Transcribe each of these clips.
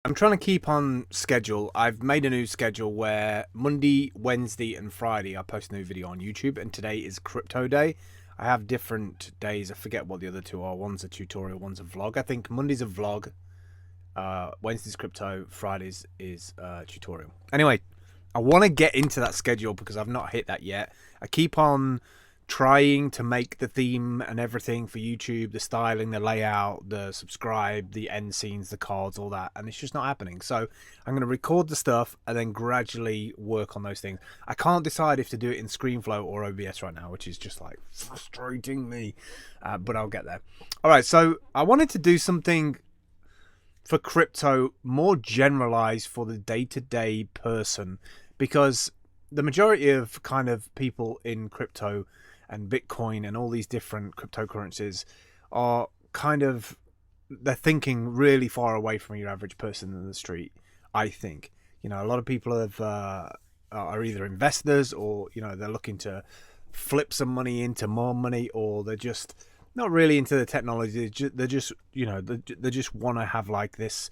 I'm trying to keep on schedule. I've made a new schedule where Monday, Wednesday, and Friday I post a new video on YouTube, and today is Crypto Day. I have different days. I forget what the other two are. One's a tutorial, one's a vlog. I think Monday's a vlog, Wednesday's crypto, Fridays is tutorial. Anyway, I want to get into that schedule because I've not hit that yet. I keep on trying to make the theme and everything for YouTube, the styling, the layout, the subscribe, the end scenes, the cards, all that, and it's just not happening. So I'm going to record the stuff and then gradually work on those things. I can't decide if to do it in ScreenFlow or OBS right now, which is just like frustrating me, but I'll get there. All right, so I wanted to do something for crypto more generalized for the day-to-day person, because the majority of kind of people in crypto and Bitcoin and all these different cryptocurrencies are kind of, they're thinking really far away from your average person in the street. I think, a lot of people are either investors, or they're looking to flip some money into more money, or they're just not really into the technology. They just want to have like this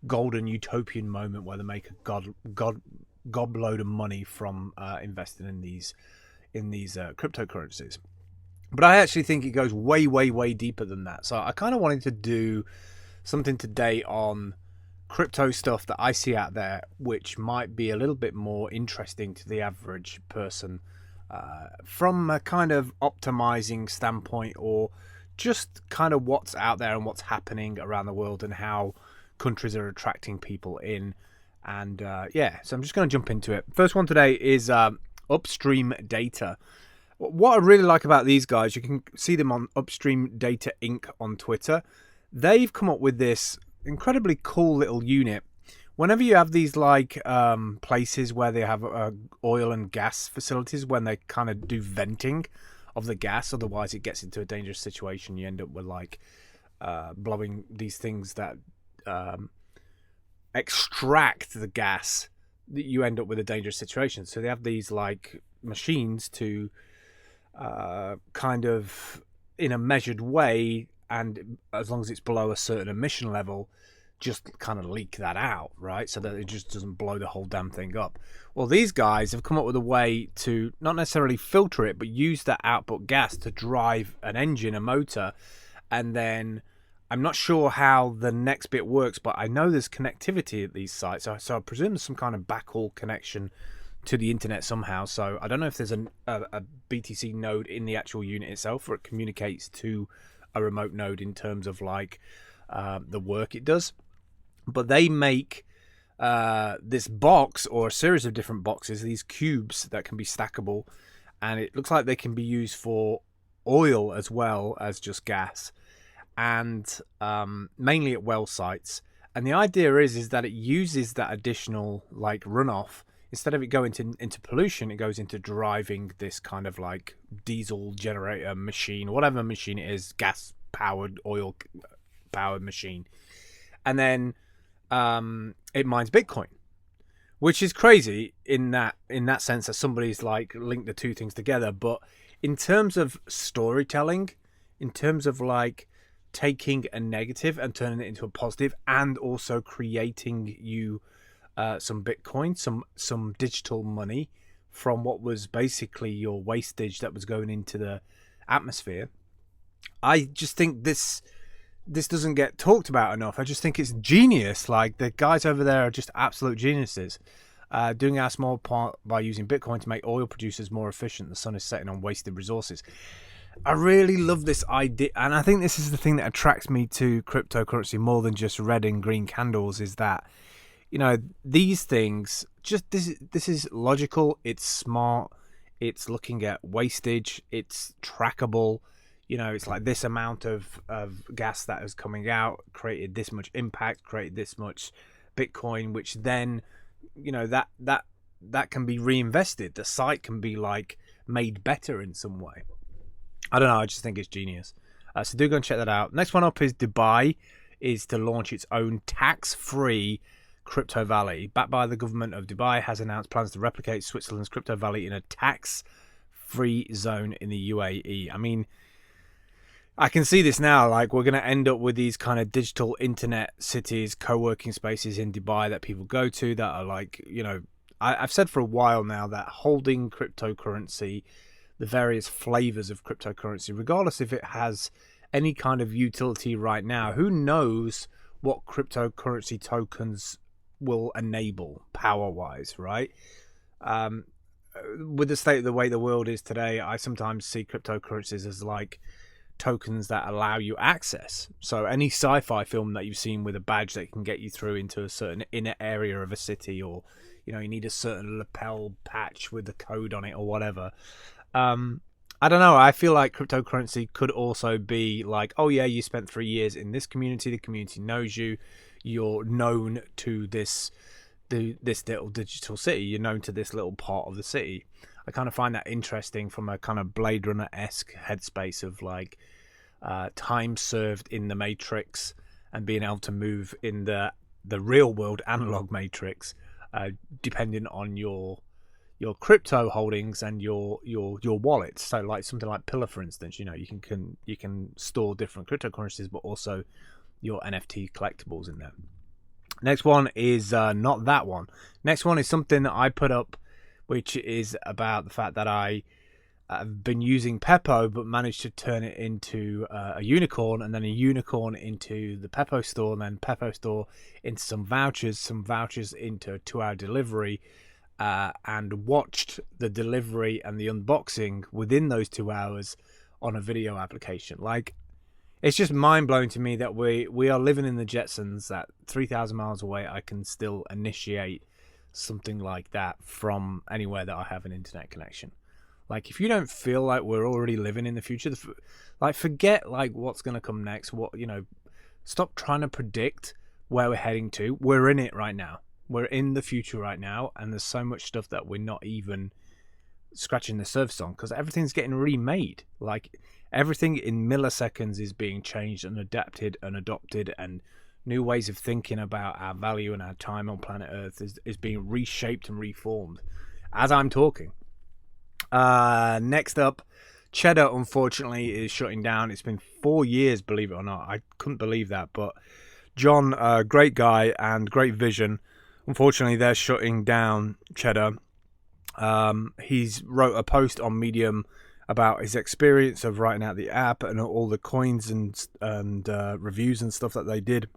golden utopian moment where they make a gob load of money from investing in these cryptocurrencies. But I actually think it goes way, way, way deeper than that. So I kind of wanted to do something today on crypto stuff that I see out there, which might be a little bit more interesting to the average person, from a kind of optimizing standpoint, or just kind of what's out there and what's happening around the world and how countries are attracting people in. And so I'm just going to jump into it. First one today is Upstream Data. What I really like about these guys, you can see them on Upstream Data Inc. on Twitter. They've come up with this incredibly cool little unit. Whenever you have these like places where they have oil and gas facilities, when they kind of do venting of the gas, otherwise it gets into a dangerous situation. You end up with like blowing these things that extract the gas, that you end up with a dangerous situation. So they have these like machines to kind of, in a measured way, and as long as it's below a certain emission level, just kind of leak that out, right? So that it just doesn't blow the whole damn thing up. Well, these guys have come up with a way to not necessarily filter it, but use that output gas to drive an engine, a motor, and then I'm not sure how the next bit works, but I know there's connectivity at these sites. So I presume there's some kind of backhaul connection to the internet somehow. So I don't know if there's a BTC node in the actual unit itself, or it communicates to a remote node in terms of like the work it does. But they make this box, or a series of different boxes, these cubes that can be stackable, and it looks like they can be used for oil as well as just gas, and mainly at well sites. And the idea is that it uses that additional like runoff. Instead of it going into pollution, it goes into driving this kind of like diesel generator machine, whatever machine it is, gas powered, oil powered machine. And then it mines Bitcoin, which is crazy in that sense that somebody's like linked the two things together. But in terms of storytelling, in terms of like taking a negative and turning it into a positive, and also creating you some Bitcoin, some digital money from what was basically your wastage that was going into the atmosphere. I just think this doesn't get talked about enough. I just think it's genius. Like, the guys over there are just absolute geniuses. Doing our small part by using Bitcoin to make oil producers more efficient. The sun is setting on wasted resources. I really love this idea, and I think this is the thing that attracts me to cryptocurrency more than just red and green candles, is that, these things, just this is logical, it's smart, it's looking at wastage, it's trackable. It's like this amount of gas that is coming out created this much impact, created this much Bitcoin, which then, that can be reinvested. The site can be like made better in some way. I don't know. I just think it's genius. So do go and check that out. Next one up is Dubai is to launch its own tax-free crypto valley. Backed by the government of Dubai, has announced plans to replicate Switzerland's crypto valley in a tax-free zone in the UAE. I mean, I can see this now. Like, we're going to end up with these kind of digital internet cities, co-working spaces in Dubai that people go to that are like, I've said for a while now that holding cryptocurrency, the various flavors of cryptocurrency, regardless if it has any kind of utility right now, who knows what cryptocurrency tokens will enable power-wise, right? With the state of the way the world is today, I sometimes see cryptocurrencies as like tokens that allow you access. So any sci-fi film that you've seen with a badge that can get you through into a certain inner area of a city, or you need a certain lapel patch with the code on it or whatever. I don't know. I feel like cryptocurrency could also be like, oh yeah, you spent 3 years in this community. The community knows you. You're known to this little digital city. You're known to this little part of the city. I kind of find that interesting from a kind of Blade Runner-esque headspace of like time served in the Matrix and being able to move in the real world analog Matrix, depending on your crypto holdings and your wallet. So like something like Pillar, for instance, you can store different cryptocurrencies, but also your NFT collectibles in there. Next one is not that one. Next one is something that I put up, which is about the fact that I've been using Peppo, but managed to turn it into a unicorn, and then a unicorn into the Peppo store, and then Peppo store into some vouchers into a 2-hour delivery, and watched the delivery and the unboxing within those 2 hours on a video application. Like, it's just mind-blowing to me that we are living in the Jetsons, that 3,000 miles away I can still initiate something like that from anywhere that I have an internet connection. Like, if you don't feel like we're already living in the future, like, forget like what's going to come next. Stop trying to predict where we're heading to. We're in it right now. We're in the future right now, and there's so much stuff that we're not even scratching the surface on, because everything's getting remade. Like, everything in milliseconds is being changed and adapted and adopted, and new ways of thinking about our value and our time on planet Earth is being reshaped and reformed as I'm talking. Next up, Cheddar, unfortunately, is shutting down. It's been 4 years, believe it or not. I couldn't believe that, but John, great guy and great vision. Unfortunately, they're shutting down Cheddar. He's wrote a post on Medium about his experience of writing out the app and all the coins and reviews and stuff that they did.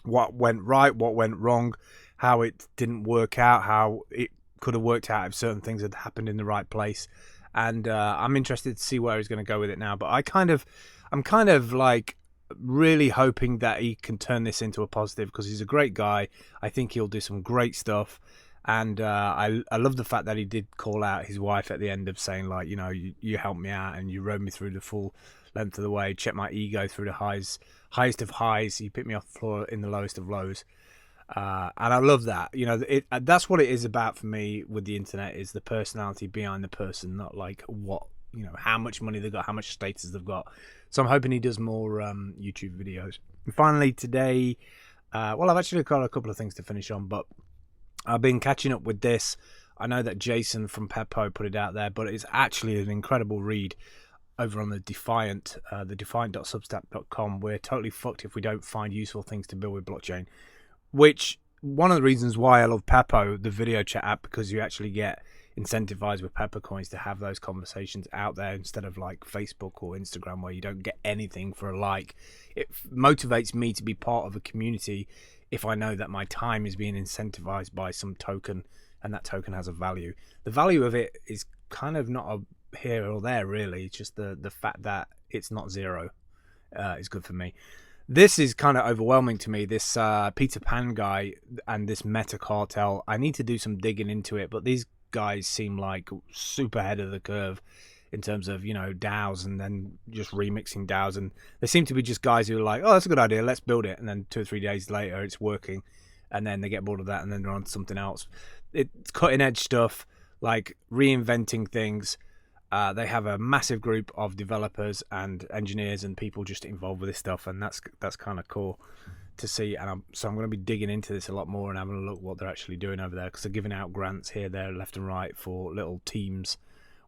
What went right, what went wrong, how it didn't work out, how it could have worked out if certain things had happened in the right place. And I'm interested to see where he's going to go with it now. But I'm kind of like really hoping that he can turn this into a positive, because he's a great guy. I think he'll do some great stuff. And I love the fact that he did call out his wife at the end of saying, like, you helped me out and you rode me through the full length of the way, checked my ego through the highest of highs. You picked me off the floor in the lowest of lows. And I love that. That's what it is about for me with the internet, is the personality behind the person, not like what, how much money they've got, how much status they've got. So I'm hoping he does more YouTube videos. And finally today, I've actually got a couple of things to finish on, but I've been catching up with this. I know that Jason from Peppo put it out there, but it's actually an incredible read over on the Defiant, the defiant.substack.com. We're totally fucked if we don't find useful things to build with blockchain, which one of the reasons why I love Peppo, the video chat app, because you actually get incentivized with Pepper coins to have those conversations out there instead of like Facebook or Instagram where you don't get anything for a like. It motivates me to be part of a community if I know that my time is being incentivized by some token and that token has a value. The value of it is kind of not a here or there, really. It's just the fact that it's not zero is good for me. This is kind of overwhelming to me, this Peter Pan guy and this Meta cartel. I need to do some digging into it, but these guys seem like super ahead of the curve in terms of, DAOs and then just remixing DAOs. And they seem to be just guys who are like, oh, that's a good idea, let's build it. And then 2 or 3 days later, it's working. And then they get bored of that and then they're on to something else. It's cutting edge stuff, like reinventing things. They have a massive group of developers and engineers and people just involved with this stuff. And that's kind of cool to see. And I'm going to be digging into this a lot more and having a look what they're actually doing over there, because they're giving out grants here, there, left and right for little teams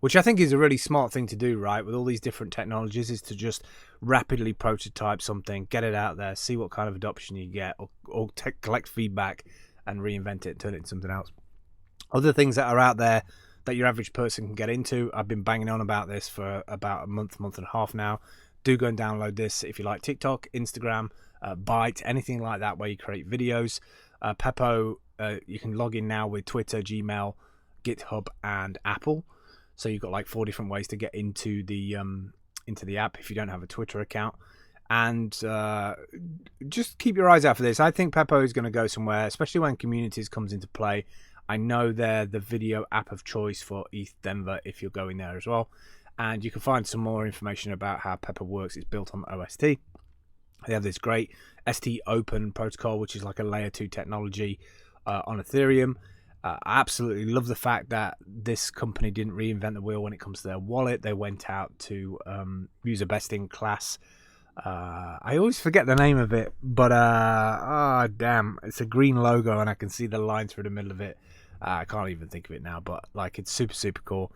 which I think is a really smart thing to do, right? With all these different technologies, is to just rapidly prototype something, get it out there, see what kind of adoption you get, or collect feedback and reinvent it and turn it into something else. Other things that are out there that your average person can get into, I've been banging on about this for about a month and a half now. Do go and download this if you like TikTok, Instagram, Byte, anything like that where you create videos. Peppo, you can log in now with Twitter, Gmail, GitHub, and Apple. So you've got like 4 different ways to get into the app if you don't have a Twitter account. And just keep your eyes out for this. I think Peppo is going to go somewhere, especially when Communities comes into play. I know they're the video app of choice for ETH Denver if you're going there as well. And you can find some more information about how Peppo works. It's built on OST. They have this great ST Open protocol, which is like a layer 2 technology on Ethereum. I absolutely love the fact that this company didn't reinvent the wheel when it comes to their wallet. They went out to use a best-in-class. I always forget the name of it, but damn, it's a green logo, and I can see the line through the middle of it. I can't even think of it now, but like it's super cool.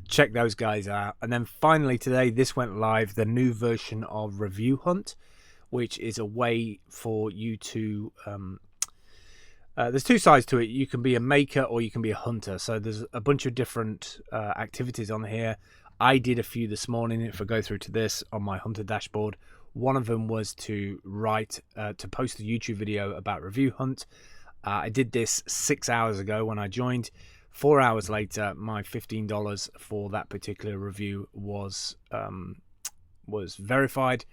Check those guys out. And then finally today, this went live, the new version of Review Hunt, which is a way for you to there's 2 sides to it. You can be a maker or you can be a hunter. So there's a bunch of different activities on here. I did a few this morning. If I go through to this on my hunter dashboard, one of them was to post a YouTube video about Review Hunt. I did this 6 hours ago when I joined. 4 hours later, my $15 for that particular review was verified,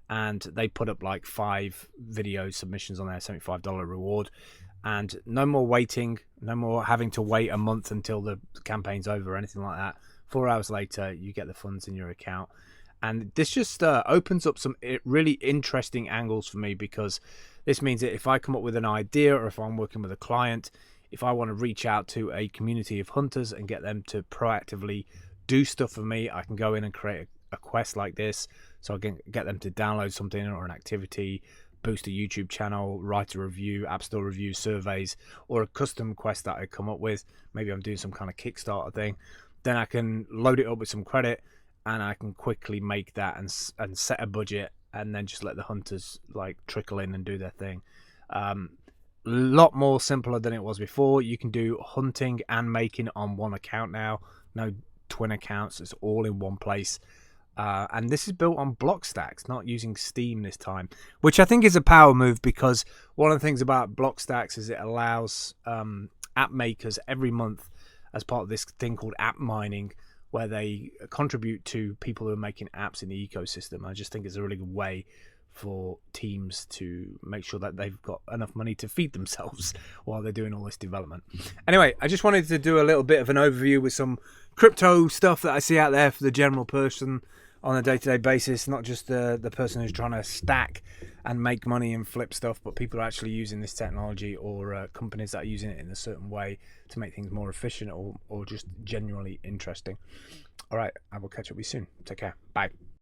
and they put up like 5 video submissions on their $75 reward. And no more waiting, no more having to wait a month until the campaign's over or anything like that. 4 hours later, you get the funds in your account. And this just opens up some really interesting angles for me, because this means that if I come up with an idea, or if I'm working with a client, if I want to reach out to a community of hunters and get them to proactively do stuff for me, I can go in and create a quest like this. So I can get them to download something or an activity, boost a YouTube channel, write a review, App Store review, surveys, or a custom quest that I come up with. Maybe I'm doing some kind of Kickstarter thing. Then I can load it up with some credit, and I can quickly make that and set a budget, and then just let the hunters like trickle in and do their thing. A lot more simpler than it was before. You can do hunting and making on one account now. No twin accounts. It's all in one place. And this is built on Blockstacks, not using Steam this time, which I think is a power move, because one of the things about Blockstacks is it allows app makers every month, as part of this thing called app mining, where they contribute to people who are making apps in the ecosystem. I just think it's a really good way for teams to make sure that they've got enough money to feed themselves while they're doing all this development. Anyway, I just wanted to do a little bit of an overview with some crypto stuff that I see out there for the general person on a day-to-day basis, not just the person who's trying to stack and make money and flip stuff, but people are actually using this technology, or companies that are using it in a certain way to make things more efficient, or just genuinely interesting. All right, I will catch up with you soon. Take care. Bye.